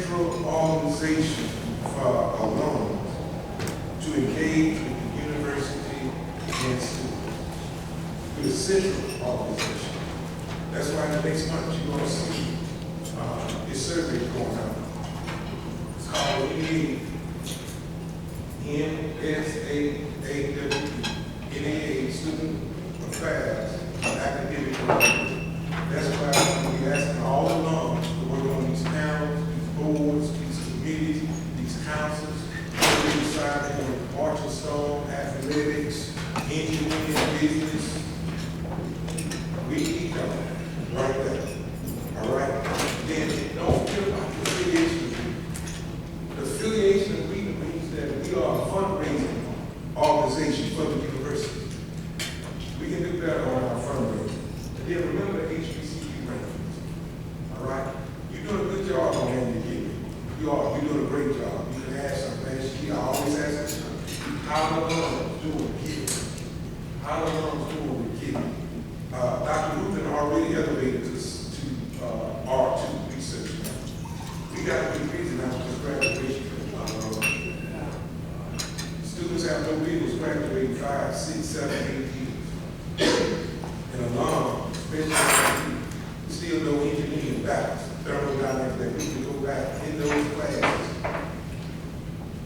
central organization for alumni to engage with the university and students. We're a central organization. That's why the next month you're going to see this survey going on. It's called NSAAW, Student Affairs Academic Development. That's why we're asking all alums to work on these panels, these boards, these committees, these councils, we decided on marching stone, athletics, engineering, business. We need them right there. All right? Then don't forget about the affiliation agreement. The affiliation agreement means that we are a fundraising organization for the university. We can do better on our fundraising. And then remember the HBCU rankings. All right? You're doing a good job on that beginning. You're doing a great job. You can ask something. I always ask this question. How the alums doing kids? How the alums doing with kids? Dr. Ruth already elevated us to R2 research. We got to be busy now with graduation. Students have no business graduating 5, 6, 7, 8 years. And alums, especially still no engineering balance, thermodynamics, that we can go back in those classes.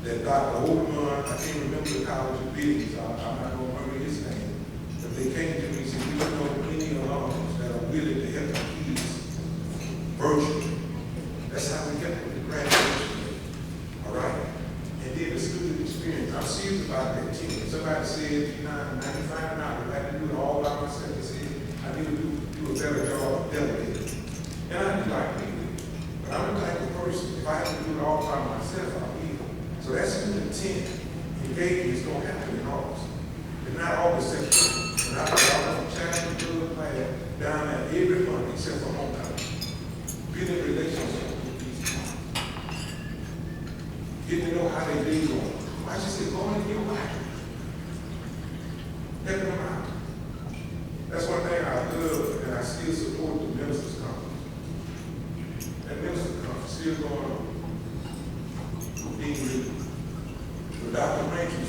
That Dr. Oberman, I can't remember the college of business, I'm not going to remember his name, but they came to me and said, we don't know any alums that are willing to help the kids virtually. That's how we get with the graduation. All right? And then the student experience. I'm serious about that team. Somebody said, you know, 95 an hour, I had to do it all by myself. They said, I need to do a better job of delegating. And I do like to do it. But I'm the type of person, if I have to do it all by myself, I'll be. So that student 10 engagement is going to happen in August. It's not August, September. And I from China to the class down there every month except for homecoming. Building relationships with these people. Getting to know how they day going. I just said, go and get away. Help them out. That's one thing I love, and I still support the ministers' conference. That ministers' conference still going on. With Dr. Rankin,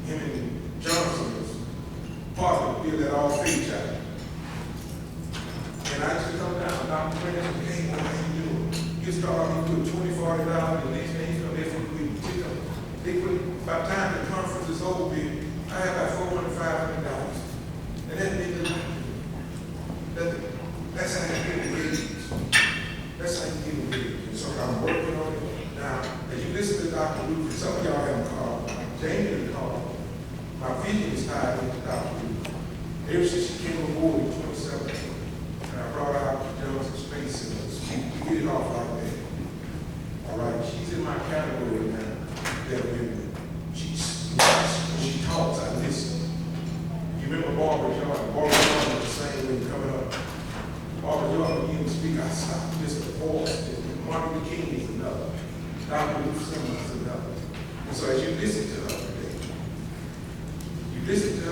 him and Johnson was part of it, that all faith child. And I just come down, Dr. Rankin, hey, what are you doing? You start off, you put $20, $40, the next thing you come there for the week. They put, by the time the conference is over, I have about $400, $500. And that means that's how you get the grades. That's how you get the grades. And so I'm working on it. Now, as you listen to Dr. Ruth, some of y'all haven't called, Jamie called. My vision is tied into Dr. Ruth. Ever since she came aboard in 2017, and I brought her out to Johnson Space Center, we get it off like that. All right, she's in my category now. That when she talks, I listen. You remember Barbara Jordan? Barbara Jordan was the same way coming up. Barbara Jordan began to speak, I stopped, listen to voice. Martin Luther King is another. Dr. Ruth Simmons is another. And so as you listen to her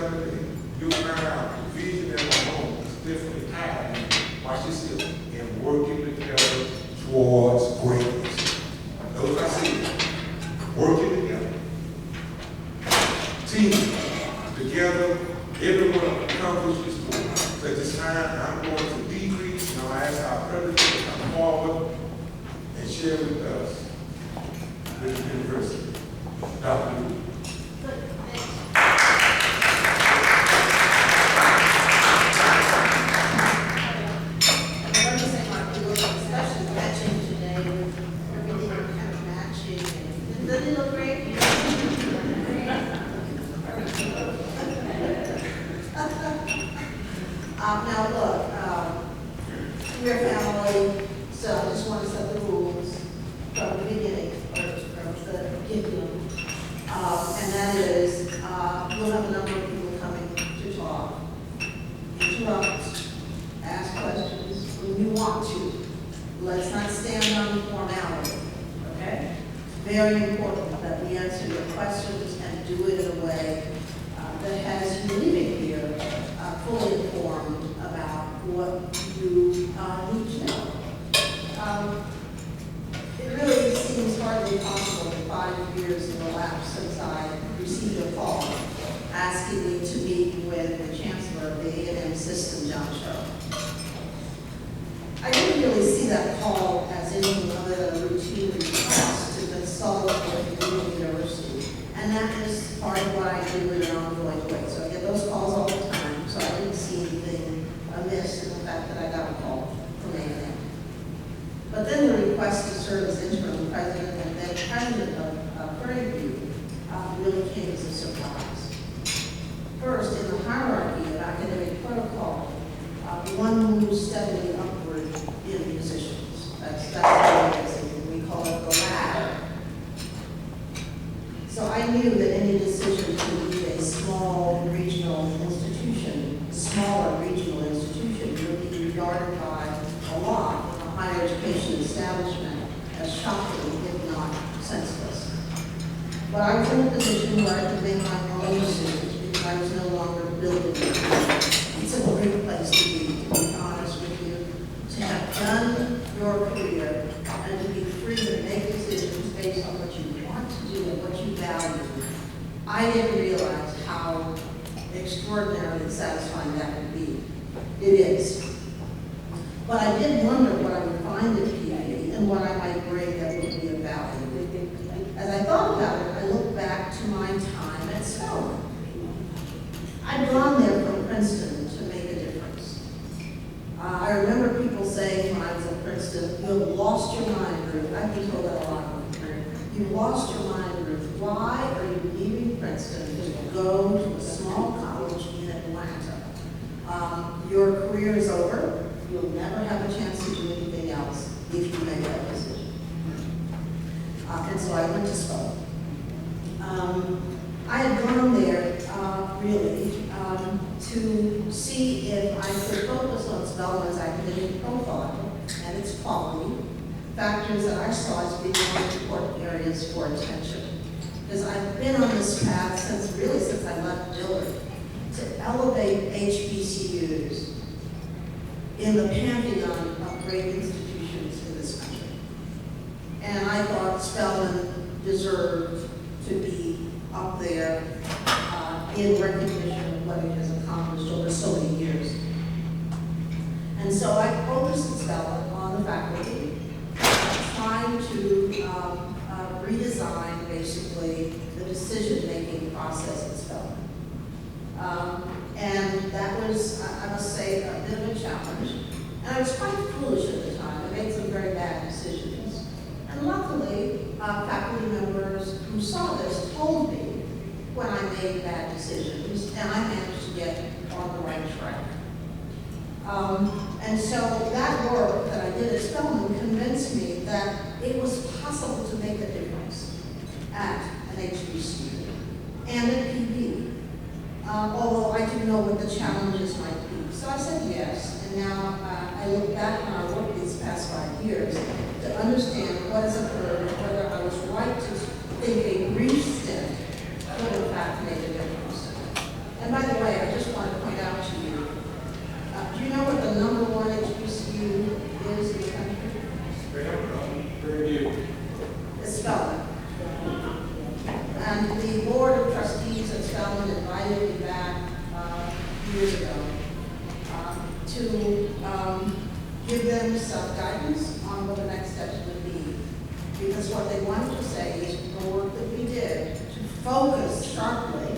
today, you'll find out the vision that we're home is definitely tied. Watch this here. And working together towards greatness. Those I see. Working together. Team. Together. Everyone accomplishes more. So at this time, I'm going to decrease. And I ask our president to come forward and share with us with the university. Dr. Ruth. Now look, we're family, so I just want to set the rules from the beginning, or from the beginning. And that is, we'll have a number of people coming to talk, interrupt, ask questions when you want to. Let's not stand on the formality, okay? Very important that we answer your questions and do it in a way that has you leaving here fully informed about what you need to know. It really hardly possible that 5 years have elapsed since I received a call asking me to meet with the Chancellor of the A&M system, John Sharp. I didn't really see that call as anything other than a routine request to consult with the university. And that is part of what I do in an ongoing way. So I get those calls all the time, so I didn't see anything amiss in the fact that I got a call from A&M. But then the request to serve as interim president and then president of Prairie View really came as a surprise. First, in the hierarchy of academic protocol, one moves steadily upward in positions. That's the way it is. We call it the ladder. So I knew that any decision to lead a small regional institution, smaller regional institution, would be regarded by a lot in the higher education establishment as shocking, if not senseless. But I was in a position where I could make my own decisions because I was no longer building it. It's a great place to be honest with you, to have done your career and to be free to make decisions based on what you want to do and what you value. I didn't realize how extraordinarily satisfying that would be. It is. But I did wonder what I would find at PV and what I might bring that would be of value. As I thought about it, I looked back to my time at Spelman. I'd gone there from Princeton to make a difference. I remember people saying when I was at Princeton, "You have lost your mind, Ruth." I've been told that a lot. "You lost your mind, Ruth. Why are you leaving Princeton to go to a small college in Atlanta? Your career is over. You'll never have a chance to do anything else if you make that decision." And so I went to Spelman. I had gone there really to see if I could focus on Spelman's academic profile and its quality, factors that I saw as being one of the important areas for attention. Because I've been on this path since I left Dillard, to elevate HBCUs in the pantheon of great institutions in this country. And I thought Spelman deserved to be up there in recognition of what it has accomplished over so many years. And so I focused at Spelman on the faculty, trying to redesign basically the decision-making process at Spelman. And that was, I must say, a bit of a challenge. And I was quite foolish at the time. I made some very bad decisions. And luckily, faculty members who saw this told me when I made bad decisions, and I managed to get on the right track. And so that work that I did at Spelman convinced me that it was possible to make a difference at an HBCU and at PV, although I didn't know what the challenges might be. So I said yes, and now I look back on our work these past 5 years to understand what has occurred and whether I was right to think a brief stint could in fact make a difference. And by the way, I just want to point out to you, do you know what the #1 HBCU is in the country? Prairie View. It's Spelman. And the board of trustees at Spelman invited me back years ago to give them some guidance on what the next steps would be. Because what they wanted to say is the work that we did to focus sharply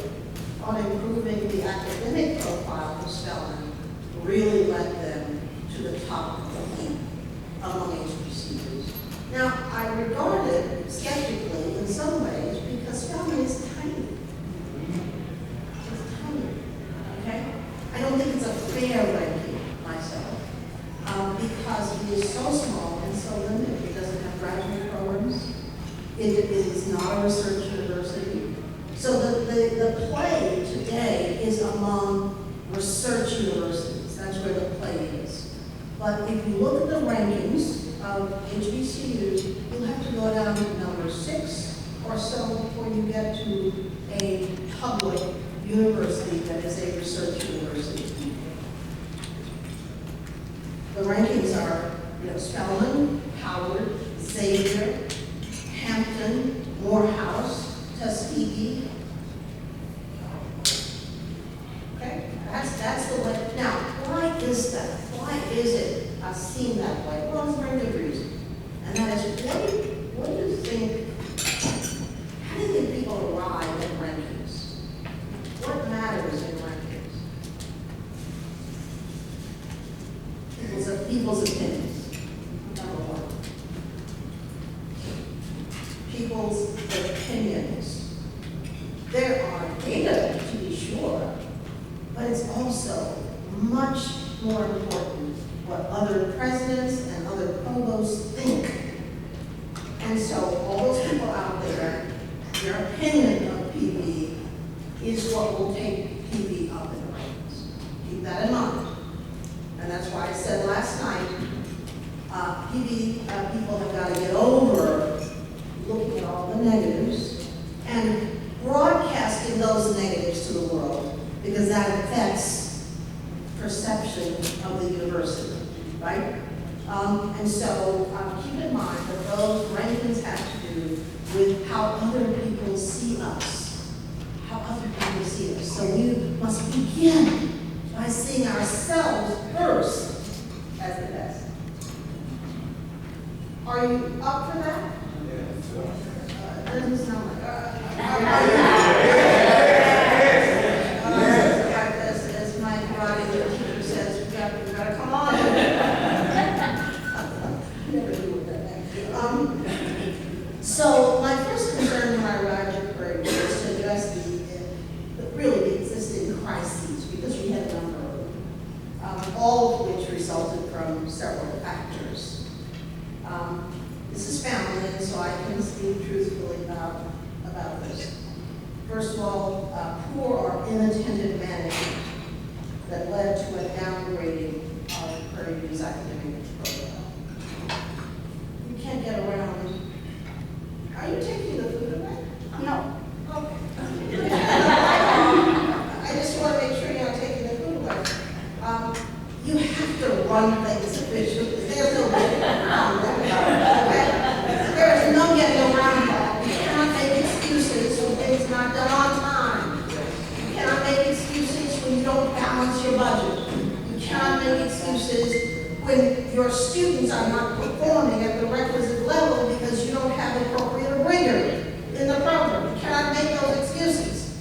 on improving the academic profile of Spelman really led them to the top of the heap among HBCUs. Now, I regard it skeptically in some ways because Spelman is tiny. It's tiny, okay? I don't think it's a fair ranking myself because it is so small and so limited. It doesn't have graduate programs. It is not a research university. So the play today is among research universities. That's where the play is. But if you look at the rankings of HBCUs, you'll have to go down to number 6 or so before you get to a public university that is a research university. The rankings are, Spelman, Howard, Xavier, Hampton, Rankin Morehouse Tuskegee. Okay, that's the way. Now, why is that? Why is it seen that way? Well, it's a very good reason. And that is, what do you think, how do you think people arrive at rankings? What matters in rankings? People's opinions, number one. People's opinions. There are data, to be sure, but it's also much more important what other presidents and other provosts think. And so all those people out there, their opinion of PV is what will take PV up in the rankings. Keep that in mind. And that's why I said last night, PV people have got to get over looking at all the negatives and broadcasting those negatives to the world, because that affects perception of the university, right? And so keep in mind that those rankings have to do with how other people see us, how other people see us. So we must begin by seeing ourselves first as the best. Are you up for that? It doesn't sound like as my karate teacher says, we gotta come on. Never do with that. So my first concern when I arrived at Prairie View was to address the existing crises, because we had a number of them, all of which resulted from several factors. This is family, and so I can speak truthfully about this. First of all, poor or inattentive management that led to a downgrading of Prairie View's academic program. You can't get around. Are you taking the food away? No. Okay. I just want to make sure you're not taking the food away. You have to run things efficiently. There's no getting around that. Okay? There is no getting around that. You cannot make excuses when things not done on time. You cannot make excuses when you don't balance your budget. You cannot make excuses when your students are not performing at the requisite level because you don't have appropriate rigor in the program. You cannot make those excuses.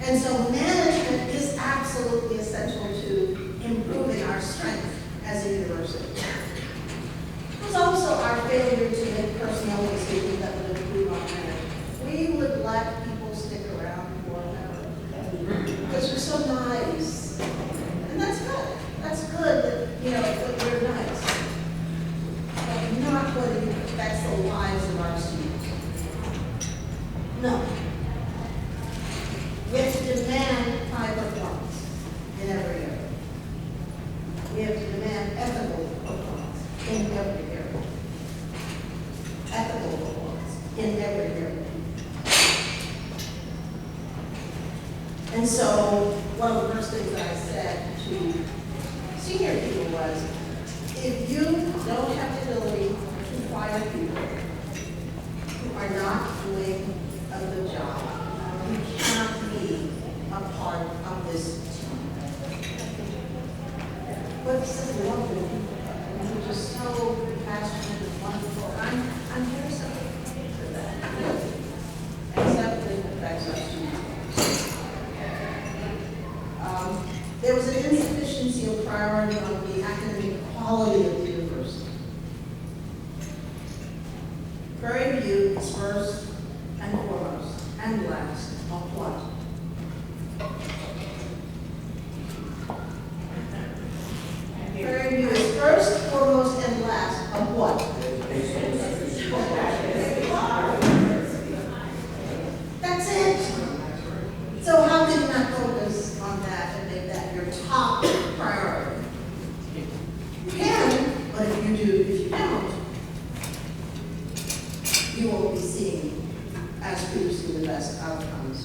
And so management is absolutely essential to improving our strength as a university. It was also our failure to make personnel decisions that would improve our management. We would let people stick around forever because we're so nice. And that's good. That's good that, that we're nice. But not what it affects the lives of our students. No. We have to demand high performance in every area. We have to demand ethical performance in every area. Ethical performance in every area. And so one of the first things I said to senior people was, if you don't have the ability to fire people who are not doing a good job, you cannot be a part of this team. But this is wonderful. You're just so passionate and wonderful. I'm very sympathetic for that. Except it affects our students. There was an insufficiency of priority on the academic quality of the university. Prairie View is first and foremost and last of what? Prairie View is first, foremost, and last of what? That's it. So how can you not focus on that and make that your top priority? You can, but if you don't, you won't be seen as producing the best outcomes.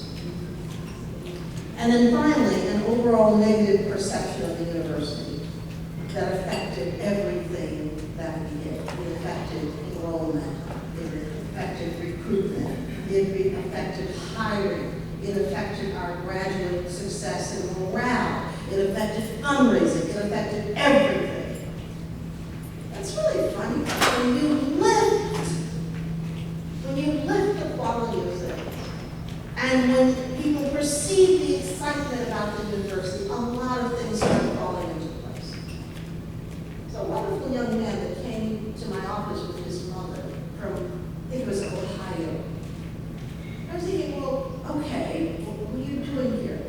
And then finally, an overall negative perception of the university that affected everything that we did. It affected enrollment, it affected recruitment. recruitment, it affected hiring, it affected our graduate success and morale, it affected fundraising, it affected everything. That's really funny, when you lift the quality of things, and when people perceive the excitement about the university, a lot of things start falling into place. So a wonderful young man that came to my office with his mother from, I think it was Ohio. I was thinking, well, okay, what are you doing here?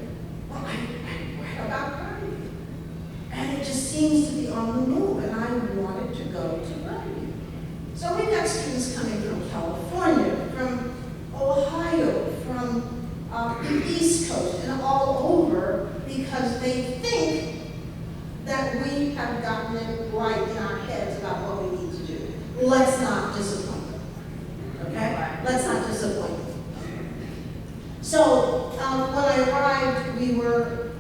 Well, I read about Prairie View. And it just seems to be on the move, and I wanted to go to Prairie View. So we got students coming from California, from Ohio, from the East Coast, and all over, because they think that we have gotten it right in our heads about what we need to do. Let's not disappoint them, okay? Let's not disappoint them. So when I arrived, we were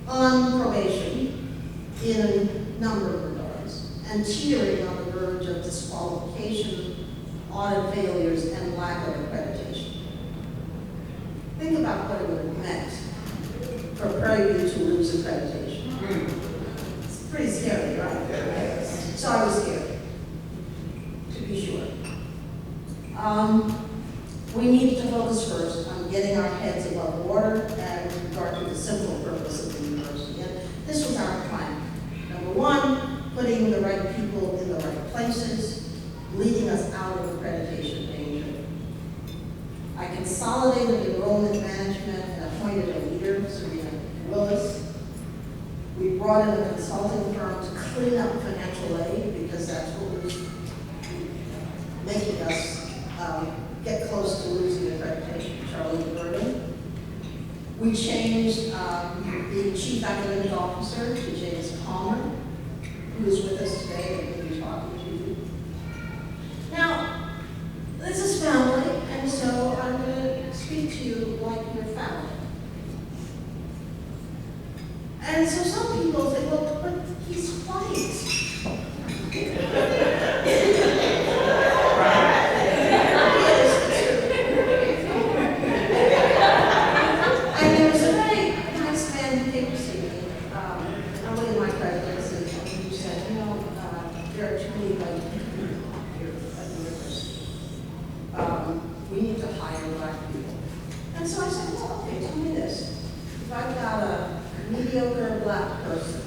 on probation in a number of regards, and teetering on the verge of disqualification, audit failures, and lack of accreditation. Think about what it would have meant for Prairie View to lose accreditation. It's pretty scary, right? So I was scared, to be sure. We needed to focus first on getting our heads above water and with regard to the simple purpose of the university. And this was our plan. Number one, putting the right people in the right places, leading us out of accreditation danger. I consolidated enrollment management and appointed a leader, Serena Willis. We brought in a consulting firm to clean up financial aid because that's what was making us get close to losing accreditation, Charlie Burden. We changed the chief academic officer to James Palmer, who is with us today and will be talking to you. Now, this is family, and so I'm going to speak to you like your family. And so some people say, well, but he's white. And there was a very nice man who came to see me, early in my presidency, who said, you know, there are too many white people here at the university. We need to hire black people. And so I said, well, okay, tell me this. If I've got a mediocre black person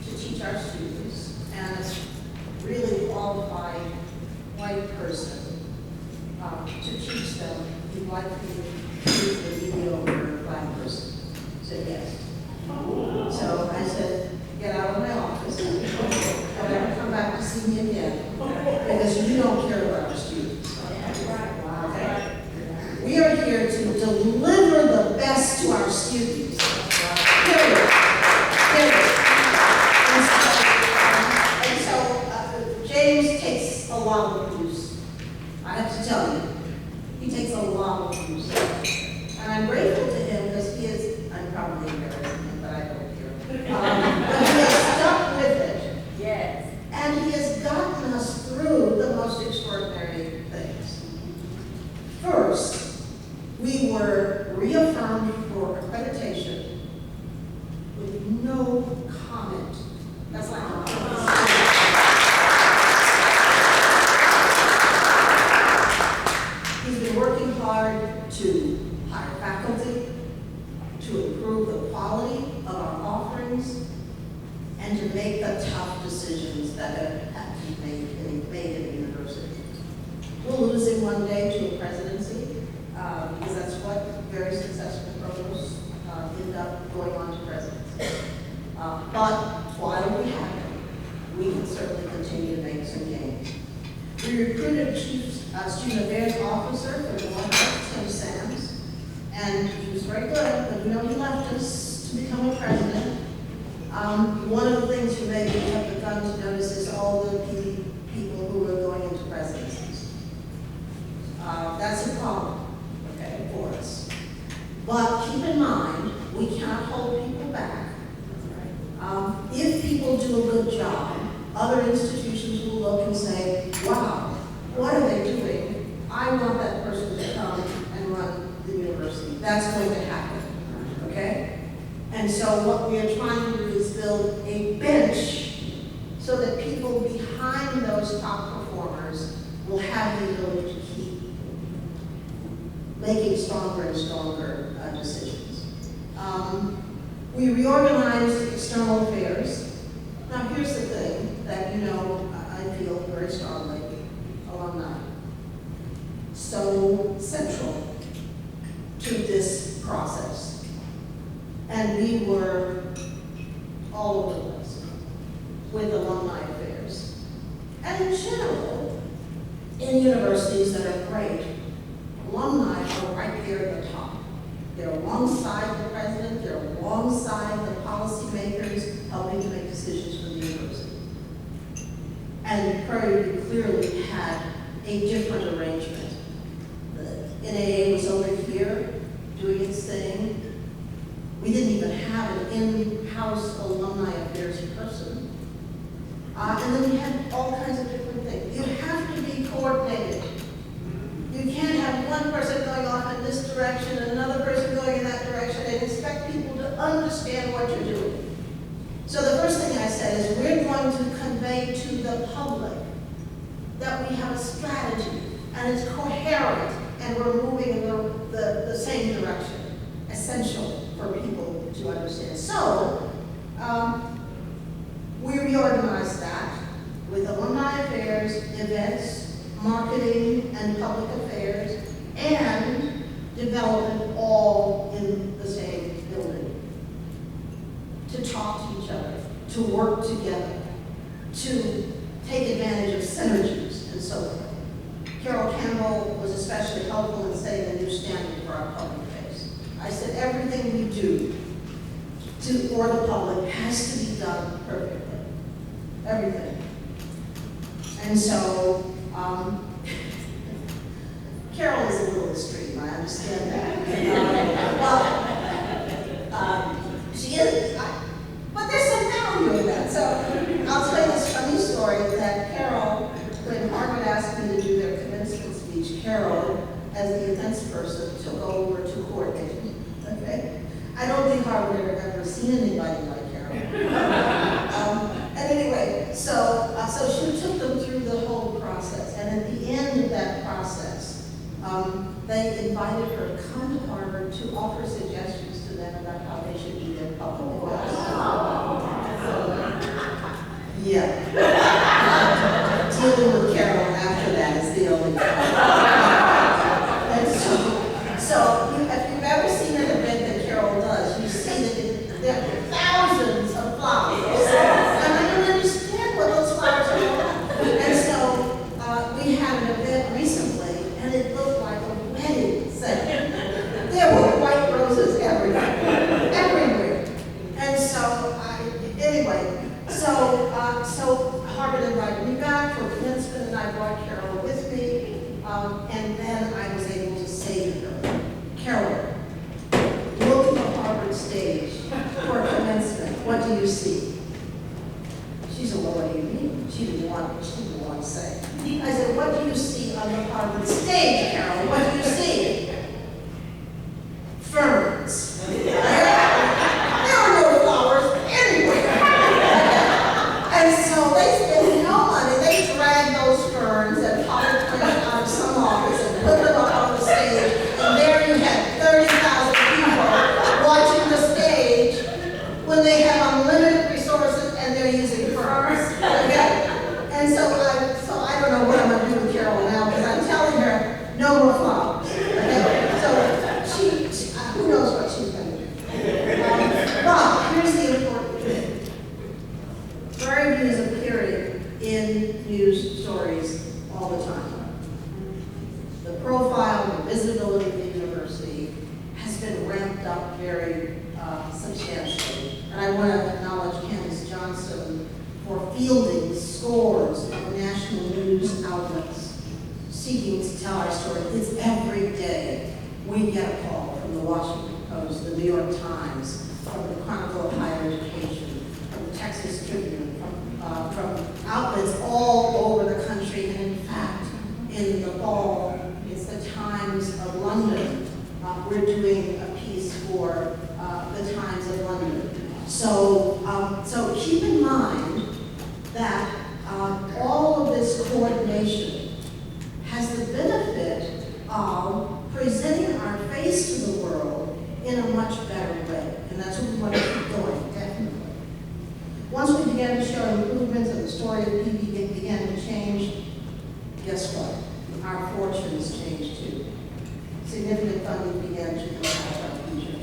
to teach our students and a really qualified white person to teach them, you'd like me to use the mediocre black person? I said, yes. So I said, get out of my office and don't ever come back to see me again because you don't care about our students. Okay? We are here to deliver the best to our students. Period. Period. And so James takes a lot of abuse. I have to tell you, he takes a lot of abuse. And I'm grateful to him because he is, I'm probably embarrassing him, but I don't care. But he has stuck with it. Yes. And he has gotten us through the most extraordinary things. First, we were reaffirmed for accreditation with no comment. That's like he's been working hard to hire faculty, to improve the quality of our offerings, and to make the tough decisions that have to be made in the university. We'll lose him one day to a presidency, because that's what very successful provosts end up going on to presidency. But while we have him, we can certainly continue to make some gains. We recruited a chief student affairs officer for the White House, Tim Sams, and he was very good, but he left us to become a president. One of the things you maybe have begun to notice is all the people who are going into presidencies. That's a problem, okay, for us. But keep in mind, we cannot hold people back. If people do a good job, other institutions will look and say, wow, That's going to happen, okay? And so what we are trying to do is build a bench so that people behind those top performers will have the ability to keep making stronger and stronger decisions. We reorganized external affairs. Now here's the thing that you know I feel very strongly, alumni. So central to this process. And we were all over the place with alumni affairs. And in general, in universities that are great, alumni are right there at the top. They're alongside the president, they're alongside the policymakers helping to make decisions for the university. And Prairie View clearly had a different arrangement. The NAA was over here doing its thing. We didn't even have an in-house alumni affairs person. And then we had all kinds of different things. You have to be coordinated. You can't have one person going off in this direction and another person going in that direction and expect people to understand what you're doing. So the first thing I said is we're going to convey to the public that we have a strategy and it's coherent and we're moving in the same direction, essential for people to understand. So we reorganized that with alumni affairs, events, marketing and public affairs, and development all in the same building. To talk to each other, to work together, to take advantage of synergies and so forth. Carol Campbell was especially helpful in setting a new standard for our public face. I said everything we do for the public has to be done perfectly. Everything. And so, Carol is a little extreme, I understand that. She is, but there's some value in that. So I'll tell you this funny story that Carol, when Harvard asked me to do their commencement speech, Carol, as the events person, took over to coordinate me, okay? I don't think Harvard had ever seen anybody like Carol. And anyway, so she took them through the whole process, and at the end of that process, they invited her to come to Harvard to offer suggestions to them about how they should do their public events. Yeah. Dealing with Carol after that is the only And so if you've ever seen an event that Carol does, you see that there are thousands of flowers. And I don't understand what those flowers are about. And so we had an event recently, and it looked like a wedding setting. There were white roses everywhere, everywhere. And so, anyway, so Harvard invited me back for commencement, and I brought Carol with me. And then I was able to say to her, Carol, look at the Harvard stage for commencement. What do you see? She said, well, what do you mean? She didn't want to say. I said, what do you see on the Harvard stage, Carol? What do you see? Ferns. There are no flowers anywhere. And so they spent no money. They dragged those ferns and potted plants out of some office and put them up on the stage. And there you had 30,000 people watching the stage when they have unlimited resources and they're using ferns. Okay? And so I don't know what I'm going to do with Carol now because I'm telling her no more flowers. Okay? So who knows what she's going to do. But here's the important thing. Prairie View is appearing in news stories all the time. The profile, the visibility of the university has been ramped up very substantially. And I want to acknowledge Candace Johnson for fielding scores of national news outlets seeking to tell our story. It's every day we get a call from the Washington Post, the New York Times, from the Chronicle of Higher Education, from the Texas Tribune, from outlets all over the country. And in fact, in the fall, it's the Times of London we're doing a piece for the Times of London. So, so keep in mind that all of this coordination has the benefit of presenting our face to the world in a much better way. And that's what we want to keep doing, definitely. Once we began to show improvements and the story of PV began to change, guess what? Our fortunes changed too. Significant funding began to impact our future.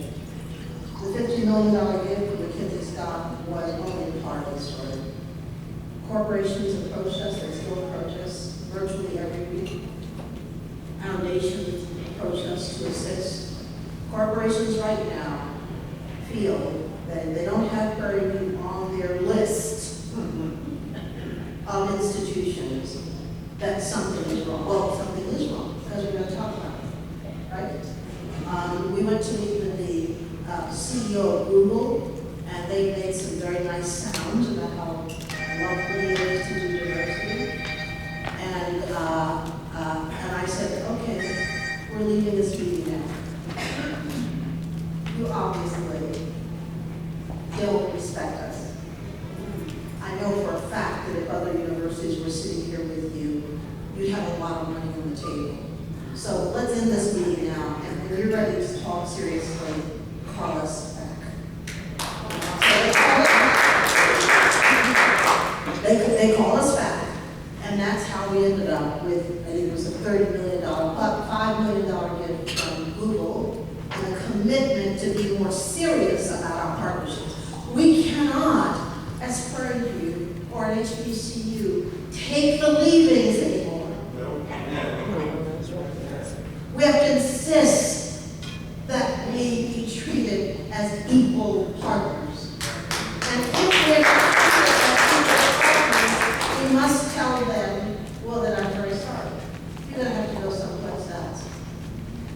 The $50 million gift from McKinsey stock was only part of the story. Corporations approached us, they still approach us virtually every week. Foundations approach us to assist. Corporations right now feel that they don't have Prairie View on their list of institutions, that something is wrong. Well, something is wrong, because we're going to talk about it, right? We went to meet with the CEO of Google, and they made some very nice sounds about how lovely it is to do diversity. And I said, okay, we're leaving this meeting now. You obviously don't respect us. I know for a fact that if other universities were sitting here with you, you'd have a lot of money on the table. So let's end this meeting now, and when you're ready to talk seriously, call us back. They called us back, and that's how we ended up with, I think it was a $30 million, $5 million gift from Google, and a commitment to be more serious about our partnerships. We cannot, as Prairie View or an HBCU, take the leavings anymore. We have to insist that we be treated as equal partners. And if we're not treated as equal partners, we must tell them, well, then I'm very sorry. You're going to have to go someplace else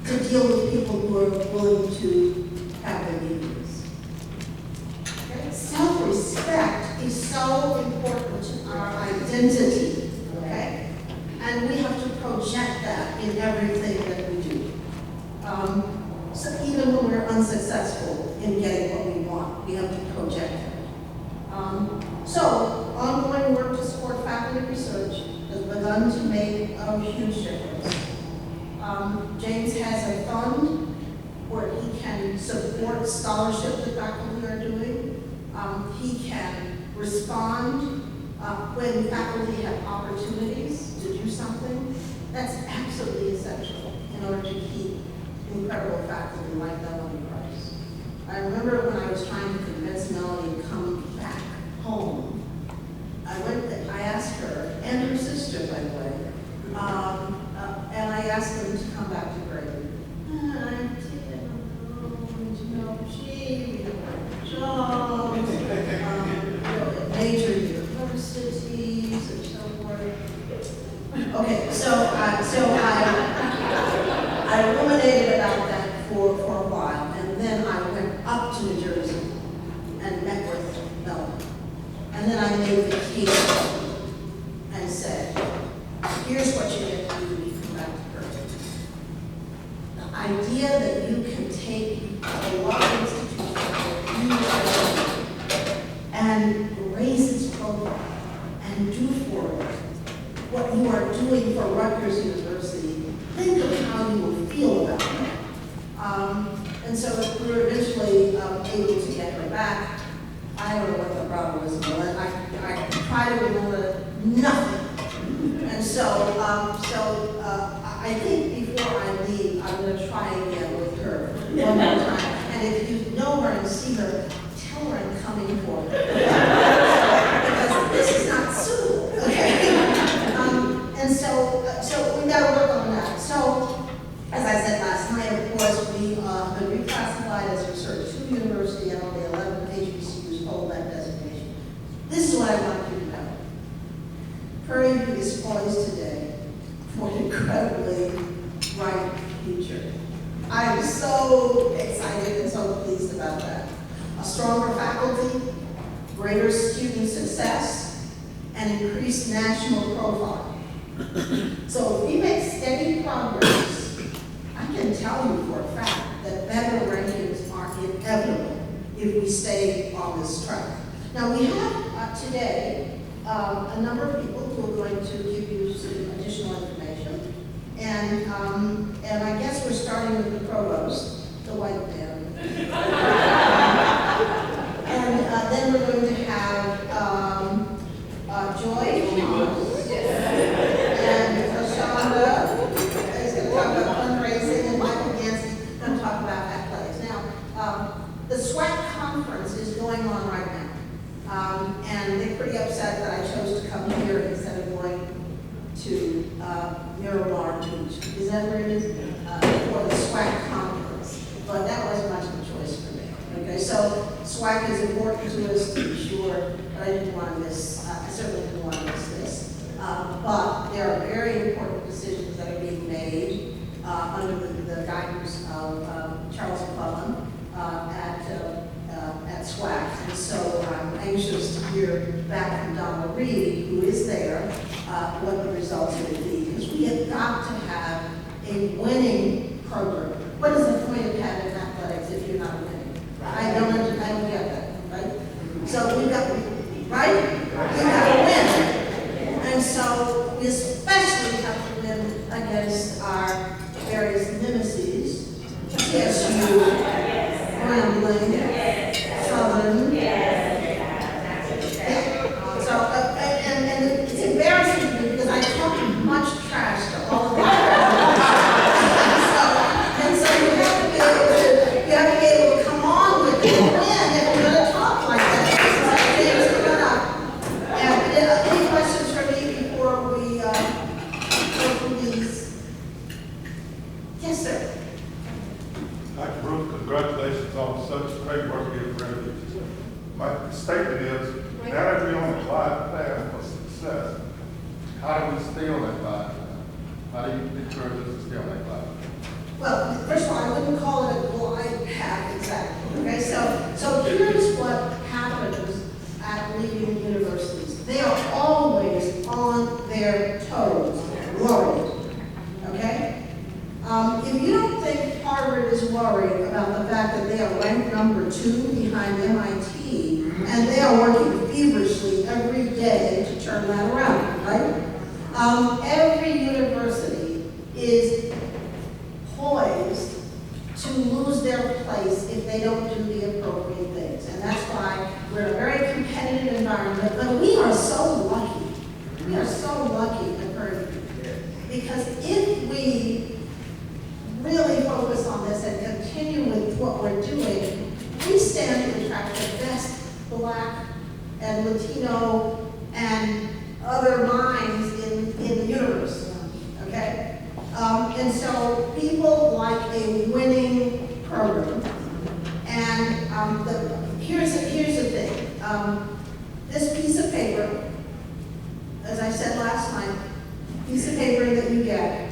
to deal with people who are willing to have their meetings. Okay? Self-respect is so important to our identity, okay? And we have to project that in everything that we do. So even when we're unsuccessful in getting what we want, we have to project it. So ongoing work to support faculty research has begun to make a huge difference. James has a fund where he can support scholarship that faculty are doing. He can respond when faculty have opportunities to do something. That's absolutely essential in order to keep incredible faculty like Melanie Price. I remember when I was trying to convince Melanie to come back home, I asked her, and her sister, by the way, and I asked them to come back to Prairie. And I didn't know, she jobs, major universities, and so forth. Okay, so I ruminated about that for a while, and then I went up to New Jersey and met with Melanie. And then I made the case and said, here's what you get to do when you come back to Prairie. The idea that you can take a law institution and raise its profile and do for it what you are doing for Rutgers University, think of how you will feel about that. And so we were eventually able to get her back. I don't know what the problem was, but I tried to remember nothing. And so, I think before I leave, I'm going to try again with her one more time. And if you know her and see her, tell her I'm coming for her. Because this is not suitable, okay? And so we got to work on that. So, as I said last night, of course, we have been reclassified as research to the university, and only 11 HBCUs hold that designation. This is what I want you to know. Prairie View is poised today for an incredibly bright future. I am so excited and so pleased about that. A stronger faculty, greater student success, and increased national profile. So if we make steady progress, I can tell you for a fact that better rankings are inevitable if we stay on this track. Now, we have today a number of people who are going to give you some additional information. And I guess we're starting with the provost, the white man. And then we're going to have Joy Thomas and Shonda is going to talk about fundraising, and Michael Yancey is going to talk about athletics. Now, the SWAC conference is going on right now, and they're pretty upset that I chose to come here instead of going to Miramar Beach. Is that where it is? For the SWAC conference, but that wasn't much of a choice for me. Okay, so SWAC is important to us, to be sure, but I didn't want to miss, I certainly didn't want to miss this. But there are very important decisions that are being made under the guidance of Charles McClellan at SWAC. And so I'm anxious to hear back from Donald Reed, who is there, what the results will be. Because we have got to have a winning program. What is the point of having athletics if you're not winning? I don't get that, right? So we've got, right? We've got to win. And so we especially have to win against our various nemesis, TSU, Grambling, Southern. So, and it's embarrassing to me because I talk much trash to all of these and so you have to be able to come on with it and win if you're going to talk like that. So James, come on up. And any questions for me before we go through these? Yes, sir. Dr. Ruth, congratulations on such great work here at Prairie View. My statement is, now that we're on a glide path for success, how do we stay on that glide path? How do you encourage us to stay on that glide path? Well, first of all, I wouldn't call it a glide path exactly. Okay, so here's what happens at leading universities. They are always on their toes, worried. Okay? If you don't think Harvard is worried about the fact that they are ranked number 2 behind MIT, and they are working feverishly every day to turn that around, right? Every university is poised to lose their place if they don't do the appropriate things. And that's why we're in a very competitive environment, but we are so lucky. We are so lucky at Prairie View. Because if we really focus on this and continue with what we're doing, we stand to attract the best Black and Latino and other minds in the universe, okay? And so people like a winning program. And here's the thing. This piece of paper, as I said last night, piece of paper that you get,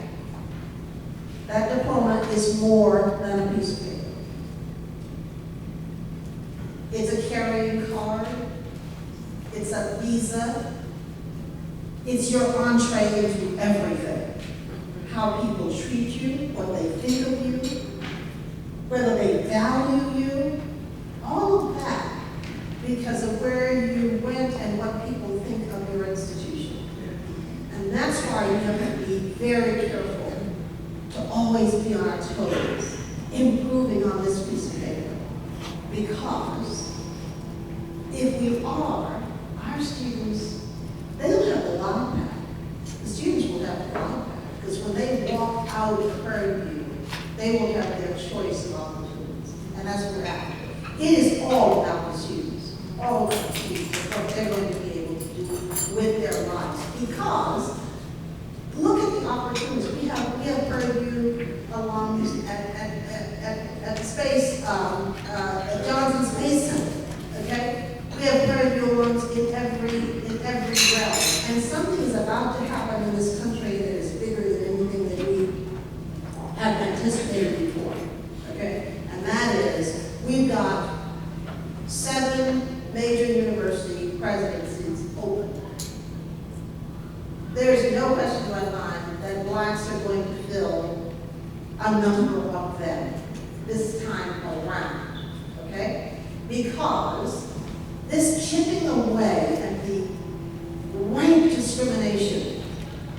that diploma is more than a piece of paper. It's a carrying card. It's a visa. It's your entree into everything. How people treat you, what they think of you, whether they value you, all of that because of where you went and what people think of your institution. And that's why you have to be very careful to always be on our toes, improving on this piece of paper. Because if we are, our students, they don't have the glide path. The students will have the glide path. Because when they walk out of Prairie View, they will have their choice of opportunities. And that's what we're after. It is all about the students. All about the students, what they're going to be able to do with their lives. Because look at the opportunities. We have Prairie View alums at Space, Johnson Space Center, okay? We have Prairie View alums in every realm. And something is about to happen in this country that is bigger than anything that we have anticipated before, okay? And that is, we've got 7 major university presidencies open. There's no question in my mind that Blacks are going to fill a number of them. this time around, okay? Because this chipping away at the rank discrimination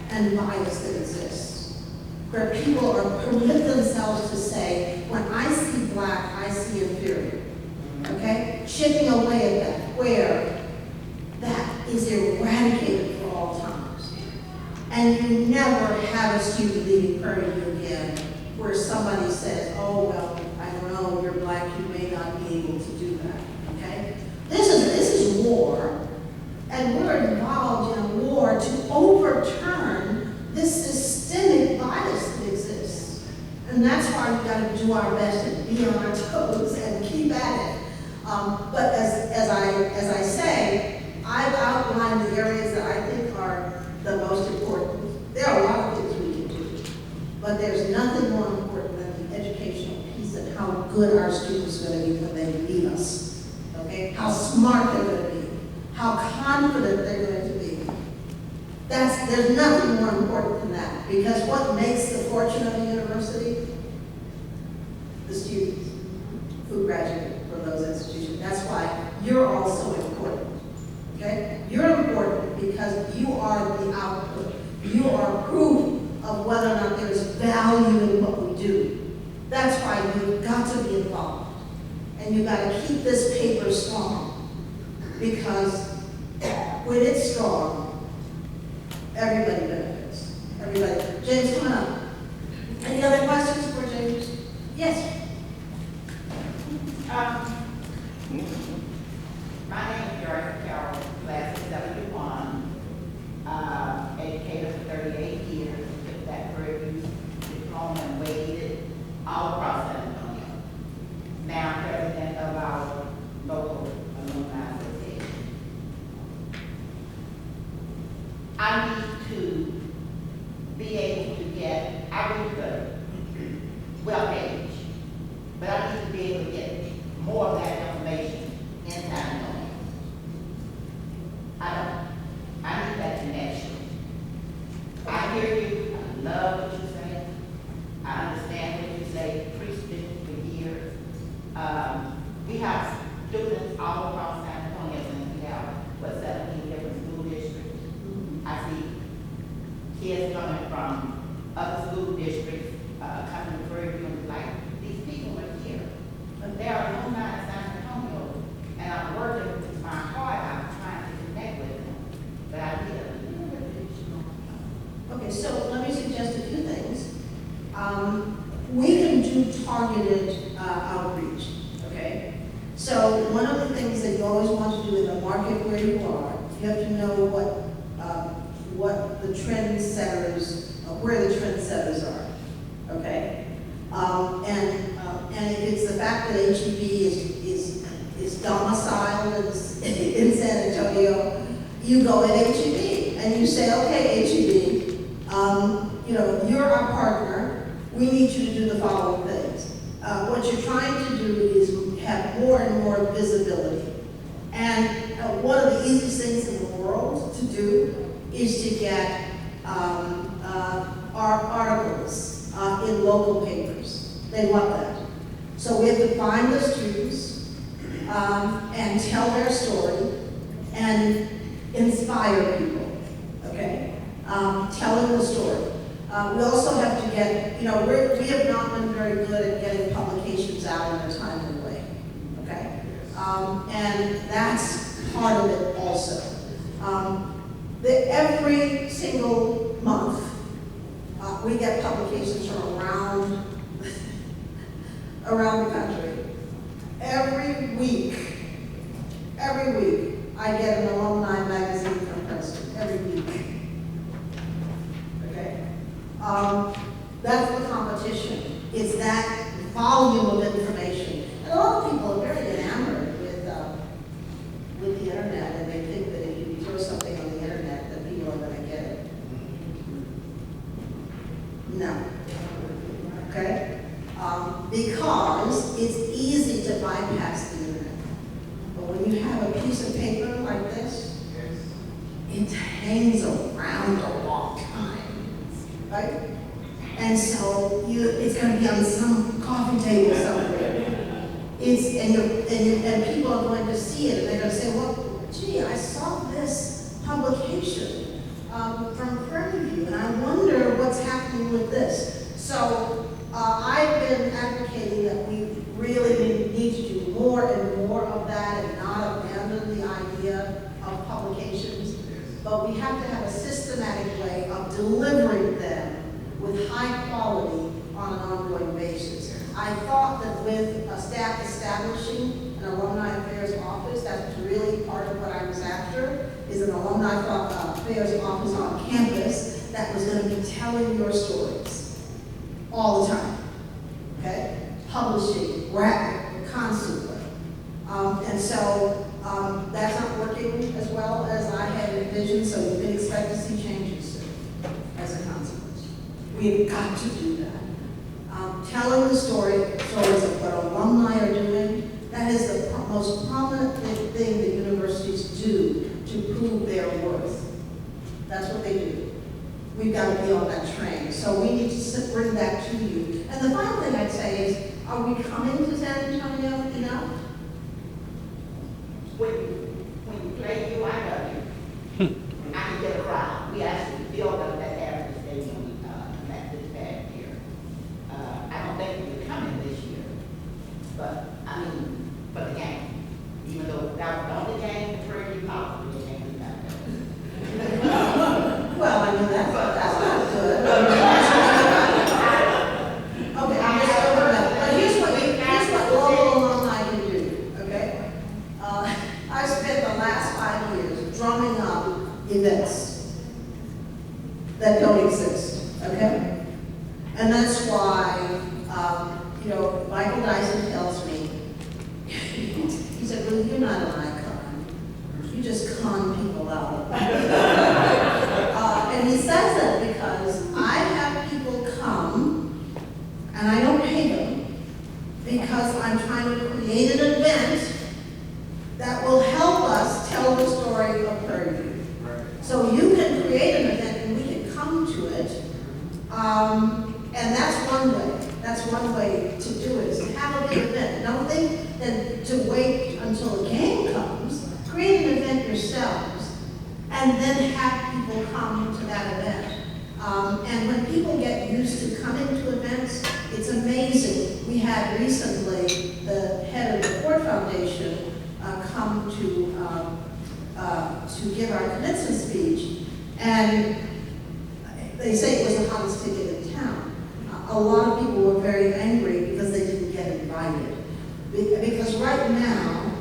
and bias that exists, where people are permit themselves to say, when I see black, I see inferior, okay? Chipping away at that, where that is eradicated for all times. And you never have a student leaving Prairie View again where somebody says, oh, well, I don't know, you're black, you may not be able to do that, okay? This is war, and we're involved in a war to overturn this systemic bias that exists. And that's why we've got to do our best and be on our toes and keep at it. But as I say, I've outlined the areas that I think are the most important. There are a lot of things we can do, but there's nothing more important than the educational piece and how good our students are going to be when they leave us. Okay? How smart they're going to be, how confident they're going to be. There's nothing more important than that, because what makes the fortune of a university? The students who graduate from those institutions. That's why you're all so important. Okay? You're important because you are the output. You are proof of whether or not there's value in what we do. That's why you've got to be involved. And you've got to keep this paper strong. Because when it's strong, everybody benefits. Everybody. James, come on up. Any other questions for James? Yes. My name is Joyce Carroll, class of 71, educator for 38 years, took that Prairie View diploma and waited all across San Antonio. Now I'm president of our local alumni association. I need to be able to get, I really good, well paid, but I need to be able to get more of that information in San Antonio. I need that connection. I hear you, I love what you say. I understand what you say, preached it for years. We have students all across San Antonio, and we have, 17 different school districts. I see kids coming from other school districts, coming to Prairie View, and like, these people are here. But there are alumni in San Antonio, and I'm working with my heart out trying to connect with them. But I need a little bit of additional. Okay, so let me suggest a few things. We can do targeted outreach, okay? So one of the things that you always want to do in the market where you are, you have to know what the trendsetters, where the trendsetters are, okay? And if it's the fact that HEB is domiciled in San Antonio, you go at HEB and you say, okay, HEB, you're our partner. We need you to do the following things. What you're trying to do is have more and more visibility. And one of the easiest things in the world to do is to get our articles in local papers. They want that. So we have to find the students and tell their story and inspire people, okay? Telling the story. We also have to get, we have not been very good at getting publications out in a timely way, okay? And that's part of it also. Every single month, we get publications from around the country. Every week, I get an alumni magazine from Princeton, every week. Okay? That's the competition. It's that volume of information. And a lot of people are very enamored with the internet, and they think that if you throw something on the internet, that people are going to get it. No. Okay? Because it's easy to bypass the internet. But when you have a piece of paper like this, it hangs around a long time, right? And so it's going to be on some coffee table somewhere. And people are going to see it, and they're going to say, well, gee, I saw this publication from Prairie View, and I wonder what's happening with this. So I've been advocating that we really need to do more and more of that and not abandon the idea of publications. But we have to have a systematic way of delivering them with high quality on an ongoing basis. I thought that with a staff establishing an alumni affairs office, that's really part of what I was after, is an alumni affairs office on campus that was going to be telling your stories all the time, okay? Publishing, rapid, constantly. And so that's not working as well as I had envisioned, so you can expect to see changes soon as a consequence. We've got to do that. Telling the stories of what alumni are doing, that is the most prominent thing that universities do to prove their worth. That's what they do. We've got to be on that train. So we need to bring that to you. And the final thing I'd say is, are we coming to San Antonio enough? When you play UIW, I can get a crowd. We actually built up that area stadium this past year. I don't think we're coming this year, but I mean, for the game, even though that was the only game the Prairie View possibly came to that. Well, I mean, that's not good. Okay, I'm just over that. But here's what local alumni can do, okay? I spent the last 5 years drumming up events that don't exist, okay? And that's why, Michael Dyson tells me, he said, Ruth, you're not an icon. You just con people out. And he says that because I have people come, and I don't pay them, because I'm trying to create an event that will help us tell the story of Prairie View. So you can create an event and we can come to it. And that's one way. That's one way to do it, is to have a big event. Don't think that to wait until the game comes. Create an event yourselves and then have people come to that event. And when people get used to coming to events, it's amazing. We had recently the head of the Ford Foundation come to give our commencement speech, and they say it was the hottest ticket in town. A lot of people were very angry because they didn't get invited. Because right now,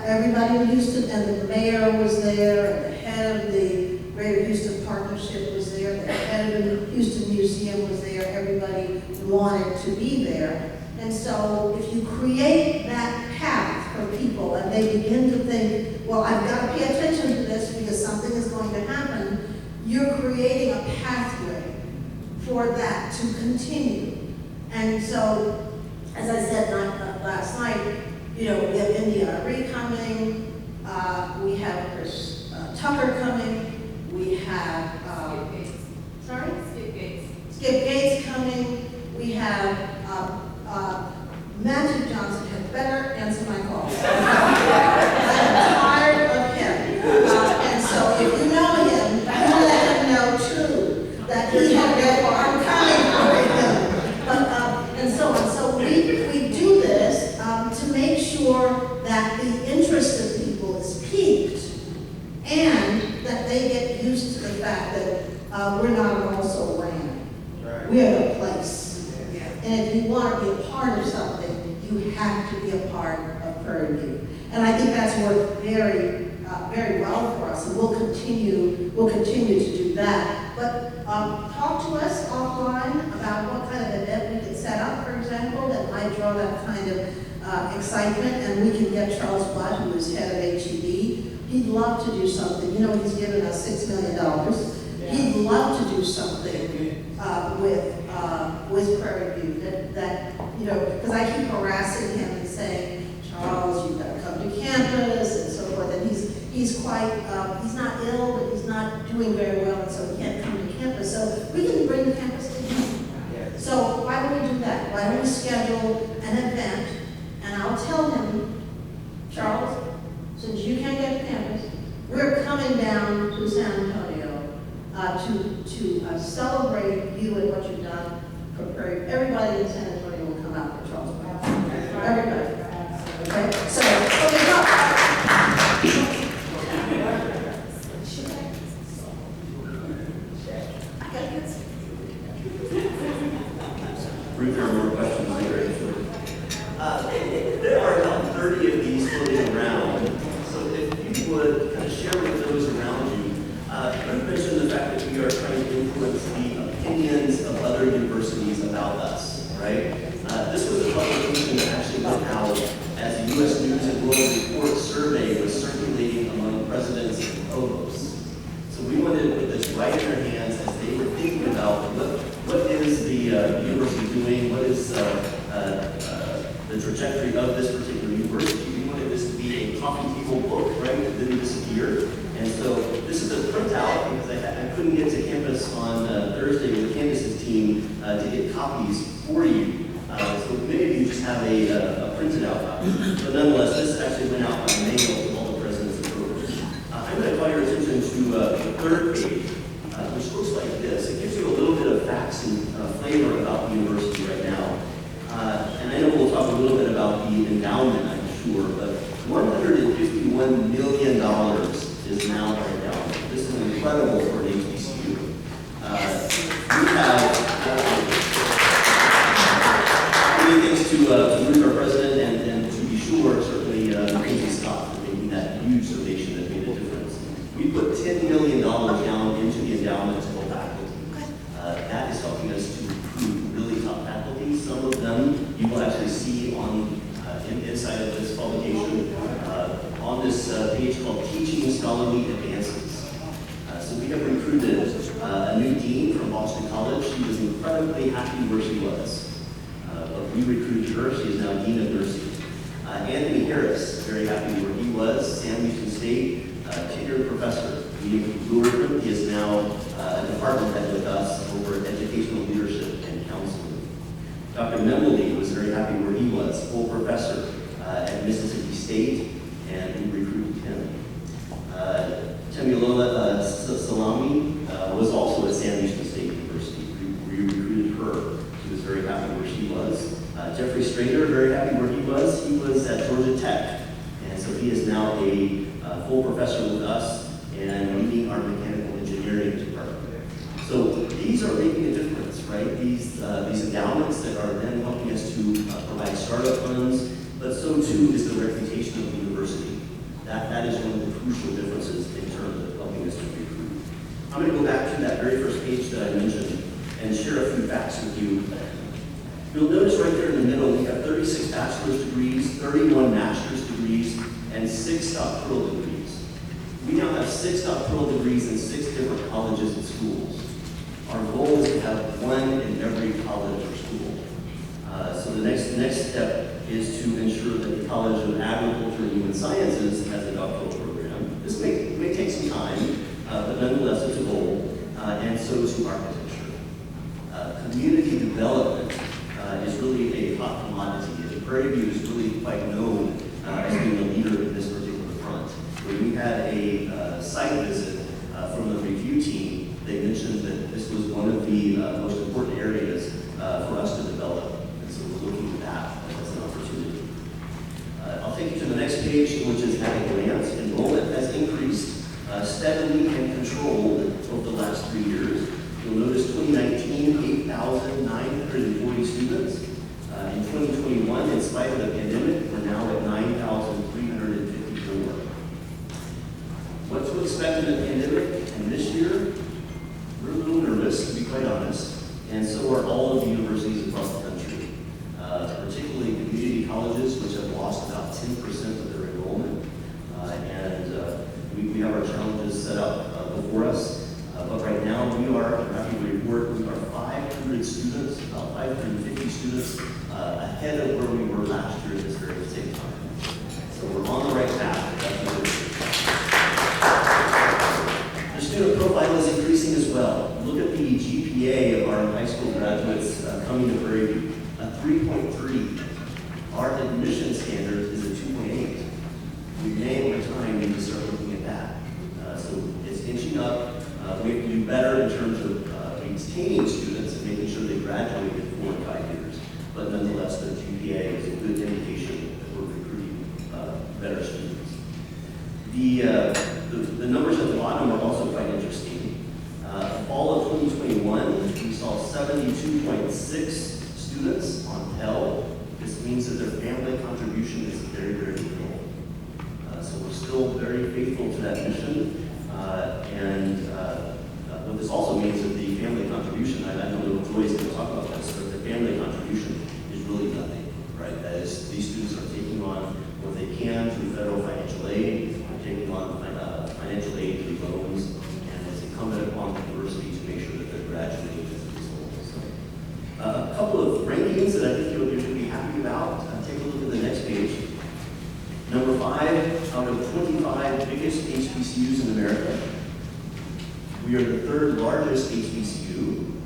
everybody in Houston, and the mayor was there, and the head of the Greater Houston Partnership was there, the head of the Houston Museum was there, everybody wanted to be there. And so if you create that path for people and they begin to think, well, I've got to pay attention to this because something is going to happen, you're creating a pathway for that to continue. And so, as I said last night, we have India Ari coming, we have Chris Tucker coming, we have Skip Gates coming, we have Magic Johnson had better answer my call. I'm tired of him. And so if you know him, you let him know too that he had therefore I'm coming for him. And so on. So we do this to make sure that the interest of people is piqued and that they get used to the fact that we're not an also ran. Right. We're the place. And if you want to be a part of something, you have to be a part of Prairie View. And I think that's worked very, very well for us, and we'll continue to do that. But talk to us offline about what kind of event we could set up, for example, that might draw that kind of excitement, and we can get Charles Blatt, who is head of HEB. He'd love to do something. He's given us $6 million. He'd love to do something with Prairie View that because I keep harassing him and saying, Charles, you've got to come to campus and so forth. And he's quite he's not ill, but he's not doing very well, and so he can't come to campus. So we can bring the campus to him. Ruth, there are more questions later. There are about 30 of these floating around. So if you would kind of share with those around you, Ruth mentioned the fact that we are trying to influence the opinions of other universities about us, right? This was a publication that actually went out as the U.S. News and World Report survey was circulating among presidents and provosts. So we wanted to put this right in their hands as they were thinking about what is the university doing, what is the trajectory of this particular university. We wanted this to be a coffee table book, right, that didn't disappear. And so this is a printout because I couldn't get to campus on Thursday with the Candace's team to get copies for you. So many of you just have a printed out copy. But nonetheless, this actually went out by mail to all the presidents and provosts. I'm going to call your attention to the third page, which looks like this. It gives you a little bit of facts and flavor about the university right now. And I know we'll talk a little bit about the endowment, I'm sure, but $151 million is now our endowment. This is incredible for an HBCU. We have many thanks to Ruth, our president, and to be sure, certainly Mackenzie Scott for making that huge donation that made a difference. We put $10 million down into the endowment to help faculty. That is helping us to recruit really top faculty. Some of them you will actually see on inside of this publication on this page called Teaching Scholarly Advances. So we have recruited a new dean from Boston College. She was incredibly happy where she was. But we recruited her. She is now Dean of Nursing. Anthony Harris, very happy where he was. Sam Houston State, tenured professor. We lured him. He is now a department head with us over educational leadership and counseling. Dr. Membley was very happy where he was, full professor at Mississippi State, and we recruited him. Temilola Salami was also at Sam Houston State University. We recruited her. She was very happy where she was. Jeffrey Strader, very happy where he was. He was at Georgia Tech, and so he is now a full professor with us and leading our mechanical engineering department. So these are making a difference, right? These endowments that are then helping us to provide startup funds, but so too is the reputation of the university. That is one of the crucial differences in terms of helping us to recruit. I'm going to go back to that very first page that I mentioned and share a few facts with you. You'll notice right there in the middle, we have 36 bachelor's degrees, 31 master's degrees, and 6 doctoral degrees. We now have 6 doctoral degrees in 6 different colleges and schools. Our goal is to have one in every college or school. So the next step is to ensure that the College of Agriculture and Human Sciences has a doctoral program. This may take some time, but nonetheless it's a goal, and so to architecture. Community development is really a hot commodity. Prairie View is really quite known as being a leader in this particular front. When we had a site visit from the review team, they mentioned that this was one of the most important areas for us to develop. And so we're looking at that as an opportunity. I'll take you to the next page, which is at a glance. Enrollment has increased steadily and controlled over the last 3 years. You'll notice 2019, 8,940 students. In 2021, in spite of the pandemic, we're now at 9,354. What to expect in the pandemic? And this year, we're a little nervous, to be quite honest, and so are all of the universities across the country, particularly community colleges, which have lost about 10% of their enrollment. We have our challenges set up before us. But right now, I'm happy to report, we are 500 students, about 550 students ahead of where we were last year at this very same time. So we're on the right path. That's good. The student profile is increasing as well. Look at the GPA of our high school graduates coming to Prairie View, a 3.3. Our admission standard is a 2.8. We may over time need to start looking at that. So it's inching up. We have to do better in terms of retaining students and making sure they graduate in 4 or 5 years. But nonetheless, the GPA is a good indication that we're recruiting better students. The numbers at the bottom are also quite interesting. Fall of 2021, we saw 72.6 students students on Pell. This means that their family contribution is very, very little. So we're still very faithful to that mission. What this also means is the family contribution, I don't know if Joy's going to talk about this, but the family contribution is really nothing, right? That is, these students are taking on what they can through federal financial aid, taking on financial aid through loans, and it's incumbent upon the university to make sure that they're graduating as a result. So, a couple of rankings that I think you're going to be happy about. Take a look at the next page. Number 5 out of 25 biggest HBCUs in America. We are the 3rd largest HBCU.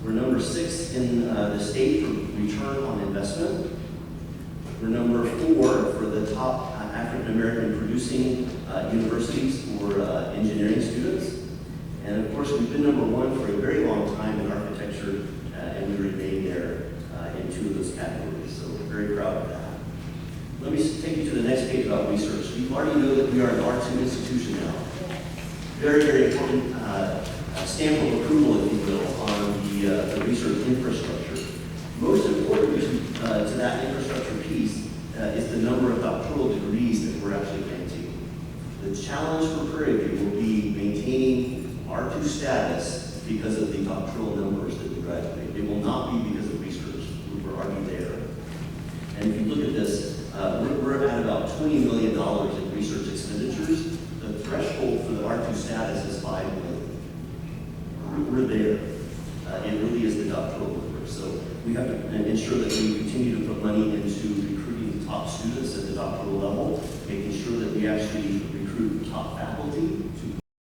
We're number 6 in the state for return on investment. We're number 4 for the top African American producing universities for engineering students. And of course, we've been number 1 for a very long time in architecture, and we remain there in 2 of those categories. So we're very proud of that. Let me take you to the next page about research. You already know that we are an R2 institution now. Very, very important stamp of approval, if you will, on the research infrastructure. Most important to that infrastructure piece is the number of doctoral degrees that we're actually granting. The challenge for Prairie View will be maintaining R2 status because of the doctoral numbers that we graduate. It will not be because of research. We're already there. And if you look at this, we're at about $20 million in research expenditures. The threshold for the R2 status is $5 million. We're there. It really is the doctoral number. So we have to ensure that we continue to put money into recruiting top students at the doctoral level, making sure that we actually recruit top faculty,